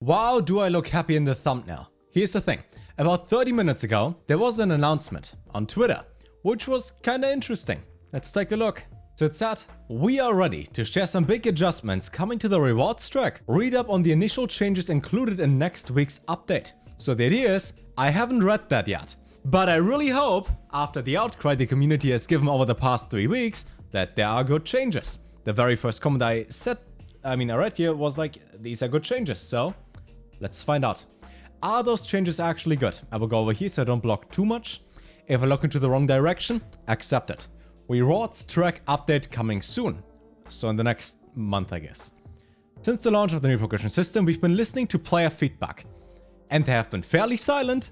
Wow, do I look happy in the thumbnail. Here's the thing. About 30 minutes ago, there was an announcement on Twitter, which was kinda interesting. Let's take a look. So it said, we are ready to share some big adjustments coming to the rewards track. Read up on the initial changes included in next week's update. So the idea is, I haven't read that yet. But I really hope, after the outcry the community has given over the past 3 weeks, that there are good changes. The very first comment I read here was like, these are good changes, so let's find out. Are those changes actually good? I will go over here so I don't block too much. If I look into the wrong direction, accept it. Rewards track update coming soon. So in the next month, I guess. Since the launch of the new progression system, we've been listening to player feedback. And they have been fairly silent,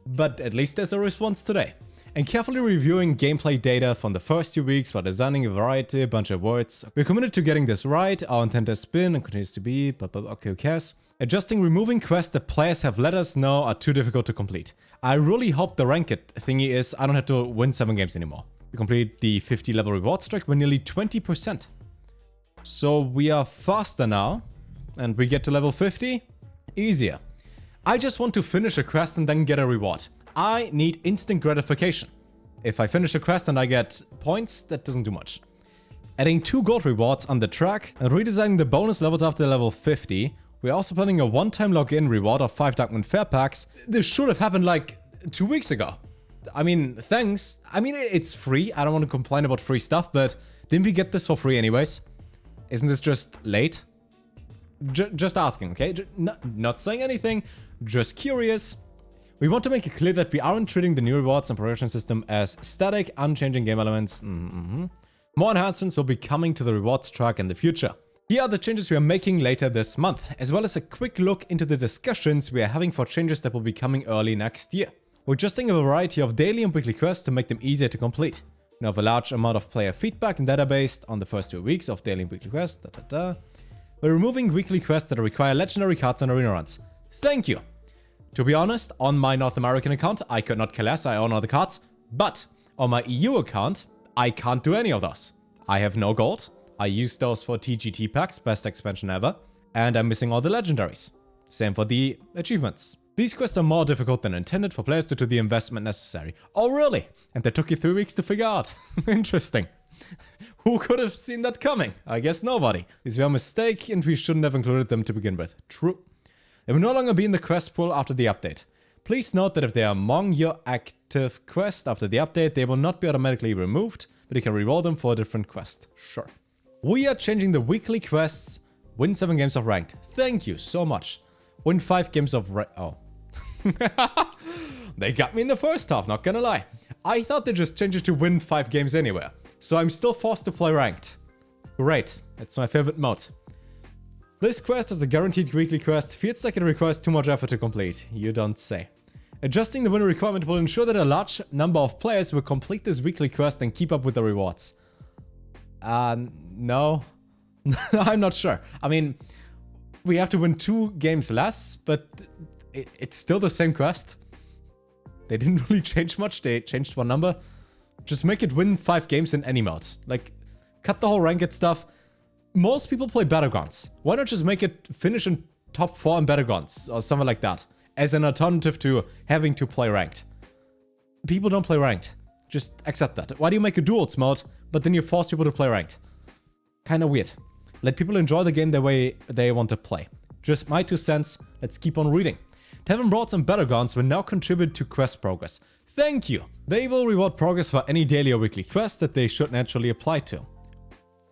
but at least there's a response today. And carefully reviewing gameplay data from the first 2 weeks while designing a bunch of words. We're committed to getting this right. Our intent has been and continues to be, but okay, who cares? Adjusting removing quests that players have let us know are too difficult to complete. I really hope the ranked thingy is I don't have to win 7 games anymore. We complete the 50 level rewards track with nearly 20%. So we are faster now, and we get to level 50 easier. I just want to finish a quest and then get a reward. I need instant gratification. If I finish a quest and I get points, that doesn't do much. Adding 2 gold rewards on the track and redesigning the bonus levels after level 50. We're also planning a one-time login reward of 5 Darkmoon Fair packs. This should have happened like 2 weeks ago. I mean, thanks. I mean, it's free. I don't want to complain about free stuff, but didn't we get this for free anyways? Isn't this just late? Just asking, okay? Not saying anything, just curious. We want to make it clear that we aren't treating the new rewards and progression system as static, unchanging game elements. More enhancements will be coming to the rewards track in the future. Here are the changes we are making later this month, as well as a quick look into the discussions we are having for changes that will be coming early next year. We're adjusting a variety of daily and weekly quests to make them easier to complete. We have a large amount of player feedback and data based on the first 2 weeks of daily and weekly quests. We're removing weekly quests that require legendary cards and arena runs. Thank you! To be honest, on my North American account, I could not care less, I own all the cards. But on my EU account, I can't do any of those. I have no gold. I used those for TGT packs, best expansion ever, and I'm missing all the legendaries. Same for the achievements. These quests are more difficult than intended for players due to the investment necessary. Oh really? And they took you 3 weeks to figure out. Interesting. Who could have seen that coming? I guess nobody. These were a mistake and we shouldn't have included them to begin with. True. They will no longer be in the quest pool after the update. Please note that if they are among your active quests after the update, they will not be automatically removed, but you can reroll them for a different quest. Sure. We are changing the weekly quests. Win 7 games of ranked. Thank you so much. Win 5 games of oh. They got me in the first half, not gonna lie. I thought they just changed it to win 5 games anywhere. So I'm still forced to play ranked. Great. That's my favorite mode. This quest is a guaranteed weekly quest. Feels like it requires too much effort to complete. You don't say. Adjusting the win requirement will ensure that a large number of players will complete this weekly quest and keep up with the rewards. No. I'm not sure. I mean, we have to win 2 games less, but it's still the same quest. They didn't really change much. They changed one number. Just make it win 5 games in any mode. Like, cut the whole ranked stuff. Most people play Battlegrounds. Why not just make it finish in top 4 in Battlegrounds or something like that, as an alternative to having to play ranked? People don't play ranked. Just accept that. Why do you make a duels mode, but then you force people to play ranked? Kinda weird. Let people enjoy the game the way they want to play. Just my 2 cents. Let's keep on reading. Tavern Pass and Battlegrounds will now contribute to quest progress. Thank you. They will reward progress for any daily or weekly quest that they should naturally apply to.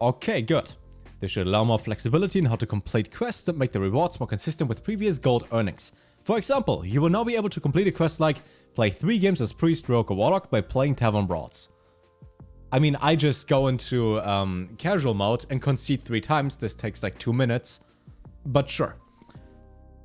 Okay, good. They should allow more flexibility in how to complete quests that make the rewards more consistent with previous gold earnings. For example, you will now be able to complete a quest like play 3 games as Priest, Rogue or Warlock by playing Tavern Pass. I mean, I just go into casual mode and concede 3 times. This takes like 2 minutes, but sure.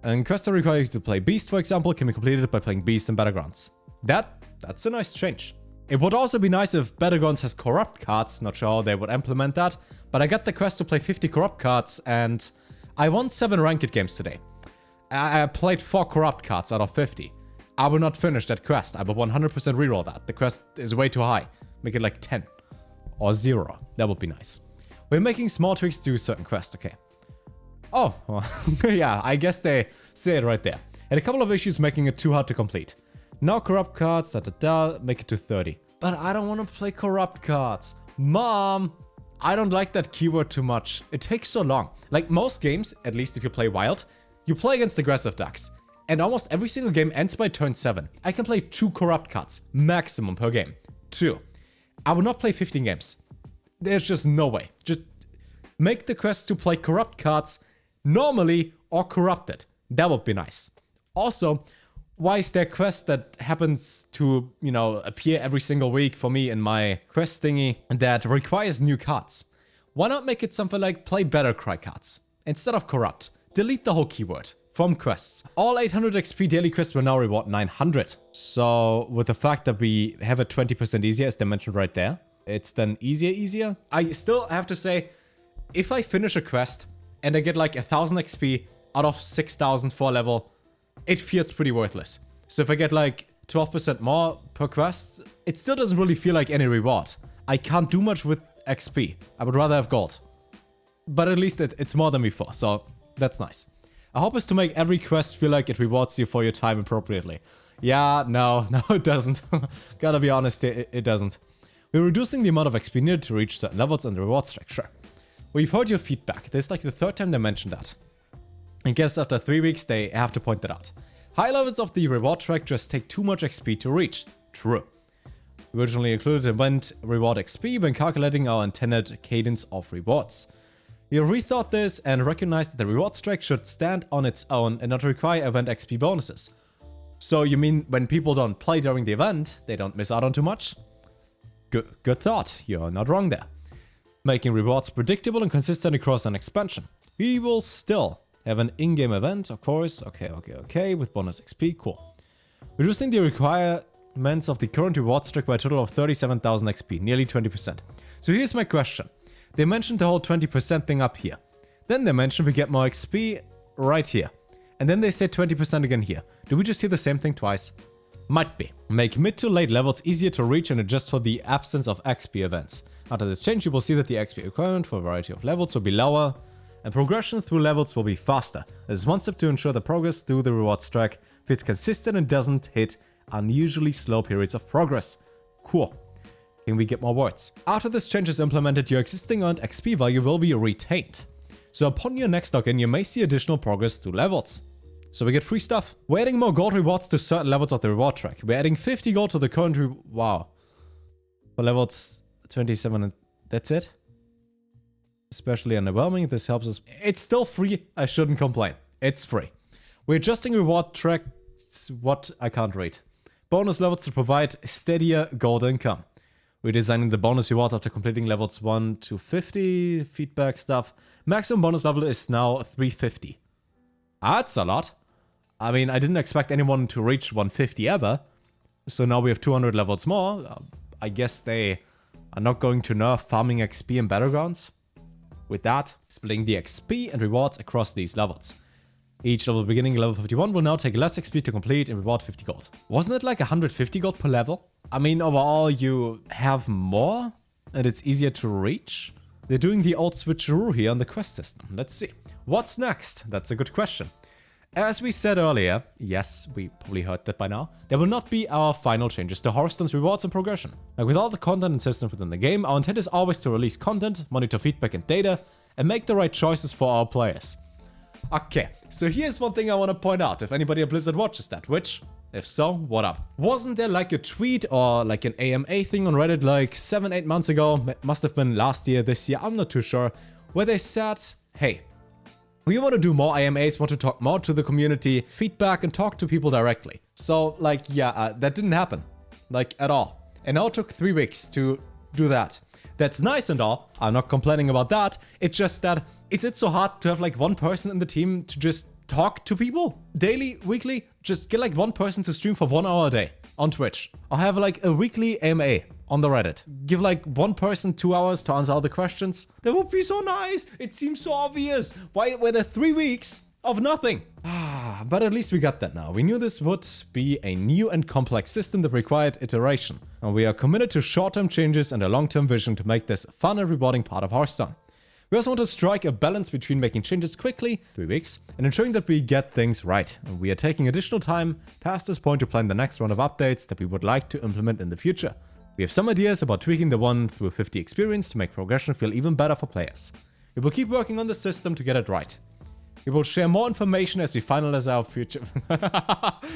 And quests that require you to play Beast, for example, can be completed by playing Beast in Battlegrounds. That's a nice change. It would also be nice if Battlegrounds has corrupt cards. Not sure how they would implement that, but I got the quest to play 50 corrupt cards and I won 7 ranked games today. I played 4 corrupt cards out of 50. I will not finish that quest. I will 100% reroll that. The quest is way too high. Make it like 10 or 0. That would be nice. We're making small tweaks to certain quests, okay. Oh, well, yeah, I guess they say it right there. Had a couple of issues making it too hard to complete. Now corrupt cards, make it to 30. But I don't want to play corrupt cards. Mom, I don't like that keyword too much. It takes so long. Like most games, at least if you play wild, you play against aggressive decks. And almost every single game ends by turn 7. I can play 2 corrupt cards, maximum per game. 2. I will not play 15 games. There's just no way. Just make the quest to play corrupt cards normally or corrupted. That would be nice. Also, why is there a quest that happens to, you know, appear every single week for me in my quest thingy that requires new cards? Why not make it something like play better cry cards instead of corrupt? Delete the whole keyword from quests. All 800 XP daily quests will now reward 900. So with the fact that we have it 20% easier, as they mentioned right there, it's then easier. I still have to say, if I finish a quest and I get like 1000 XP out of 6000 for level, it feels pretty worthless. So if I get like 12% more per quest, it still doesn't really feel like any reward. I can't do much with XP. I would rather have gold. But at least it's more than before, so that's nice. I hope is to make every quest feel like it rewards you for your time appropriately. Yeah, no, it doesn't. Gotta be honest, it doesn't. We're reducing the amount of XP needed to reach certain levels in the reward structure. We've heard your feedback. This is like the 3rd time they mentioned that. I guess after 3 weeks they have to point that out. High levels of the reward track just take too much XP to reach. True. We originally included event reward XP when calculating our intended cadence of rewards. We rethought this and recognized that the rewards track should stand on its own and not require event XP bonuses. So you mean when people don't play during the event, they don't miss out on too much? Good thought, you're not wrong there. Making rewards predictable and consistent across an expansion. We will still have an in-game event, of course. Okay, with bonus XP, cool. Reducing the requirements of the current rewards track by a total of 37,000 XP, nearly 20%. So here's my question. They mentioned the whole 20% thing up here. Then they mentioned we get more XP right here. And then they say 20% again here. Do we just hear the same thing twice? Might be. Make mid to late levels easier to reach and adjust for the absence of XP events. After this change, you will see that the XP requirement for a variety of levels will be lower, and progression through levels will be faster. This is one step to ensure the progress through the rewards track feels consistent and doesn't hit unusually slow periods of progress. Cool. Can we get more words? After this change is implemented, your existing earned XP value will be retained. So upon your next login, you may see additional progress through levels. So we get free stuff. We're adding more gold rewards to certain levels of the reward track. We're adding 50 gold to the current wow. For levels 27 and that's it? Especially underwhelming, this helps us. It's still free, I shouldn't complain. It's free. We're adjusting reward tracks, what I can't read. Bonus levels to provide steadier gold income. We're designing the bonus rewards after completing levels 1 to 50, feedback stuff. Maximum bonus level is now 350. That's a lot. I mean, I didn't expect anyone to reach 150 ever. So now we have 200 levels more. I guess they are not going to nerf farming XP in Battlegrounds. With that, splitting the XP and rewards across these levels. Each level beginning level 51 will now take less XP to complete and reward 50 gold. Wasn't it like 150 gold per level? I mean, overall you have more and it's easier to reach. They're doing the old switcheroo here on the quest system. Let's see. What's next? That's a good question. As we said earlier, yes, we probably heard that by now, there will not be our final changes to Hearthstone's rewards and progression. Like with all the content and systems within the game, our intent is always to release content, monitor feedback and data, and make the right choices for our players. Okay, so here's one thing I want to point out if anybody at Blizzard watches that, which, if so, what up? Wasn't there like a tweet or like an AMA thing on Reddit like 7-8 months ago, must have been last year, this year, I'm not too sure, where they said, hey, we want to do more AMAs, want to talk more to the community, feedback and talk to people directly. So like, yeah, that didn't happen, like at all. And now it took 3 weeks to do that. That's nice and all, I'm not complaining about that, it's just that, is it so hard to have like one person in the team to just talk to people? Daily, weekly, just get like one person to stream for 1 hour a day on Twitch. Or have like a weekly AMA on the Reddit. Give like one person 2 hours to answer all the questions. That would be so nice. It seems so obvious. Why were there 3 weeks of nothing? But at least we got that now. We knew this would be a new and complex system that required iteration. And we are committed to short-term changes and a long-term vision to make this a fun and rewarding part of Hearthstone. We also want to strike a balance between making changes quickly, 3 weeks, and ensuring that we get things right. And we are taking additional time past this point to plan the next round of updates that we would like to implement in the future. We have some ideas about tweaking the 1 through 50 experience to make progression feel even better for players. We will keep working on the system to get it right. We will share more information as we finalize our future.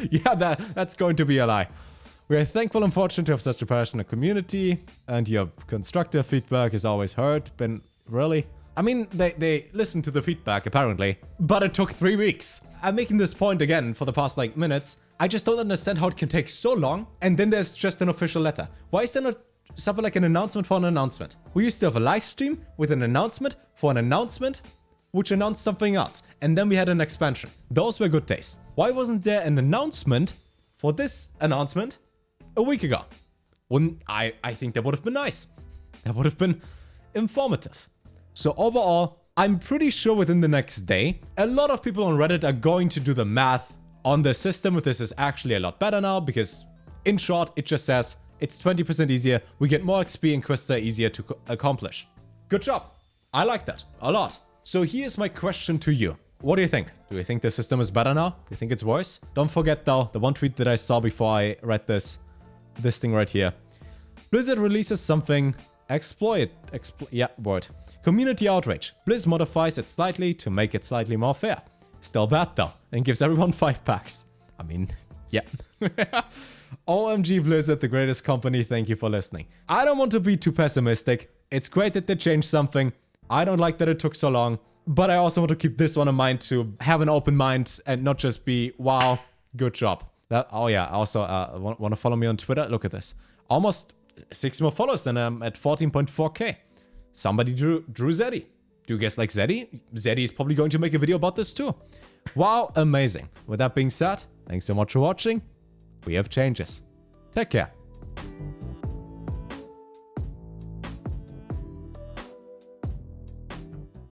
Yeah, that's going to be a lie. We are thankful and fortunate to have such a passionate community, and your constructive feedback is always heard. Really? I mean, they listened to the feedback, apparently, but it took 3 weeks. I'm making this point again for the past, minutes. I just don't understand how it can take so long, and then there's just an official letter. Why is there not something like an announcement for an announcement? We used to have a live stream with an announcement for an announcement, which announced something else, and then we had an expansion. Those were good days. Why wasn't there an announcement for this announcement a week ago? I think that would have been nice. That would have been informative. So overall, I'm pretty sure within the next day, a lot of people on Reddit are going to do the math on the system if this is actually a lot better now, because in short, it just says it's 20% easier, we get more XP and quests are easier to accomplish. Good job. I like that a lot. So here's my question to you. What do you think? Do you think the system is better now? Do you think it's worse? Don't forget though, the one tweet that I saw before I read this thing right here. Blizzard releases something, Community outrage. Blizz modifies it slightly to make it slightly more fair. Still bad though, and gives everyone 5 packs. I mean, yeah. OMG Blizzard, the greatest company, thank you for listening. I don't want to be too pessimistic. It's great that they changed something. I don't like that it took so long, but I also want to keep this one in mind to have an open mind and not just be, wow, good job. Oh yeah, also want to follow me on Twitter? Look at this. Almost 6 more followers and I'm at 14.4k. Somebody drew Zeddy. Do you guys like Zeddy? Zeddy is probably going to make a video about this too. Wow, amazing. With that being said, thanks so much for watching. We have changes. Take care.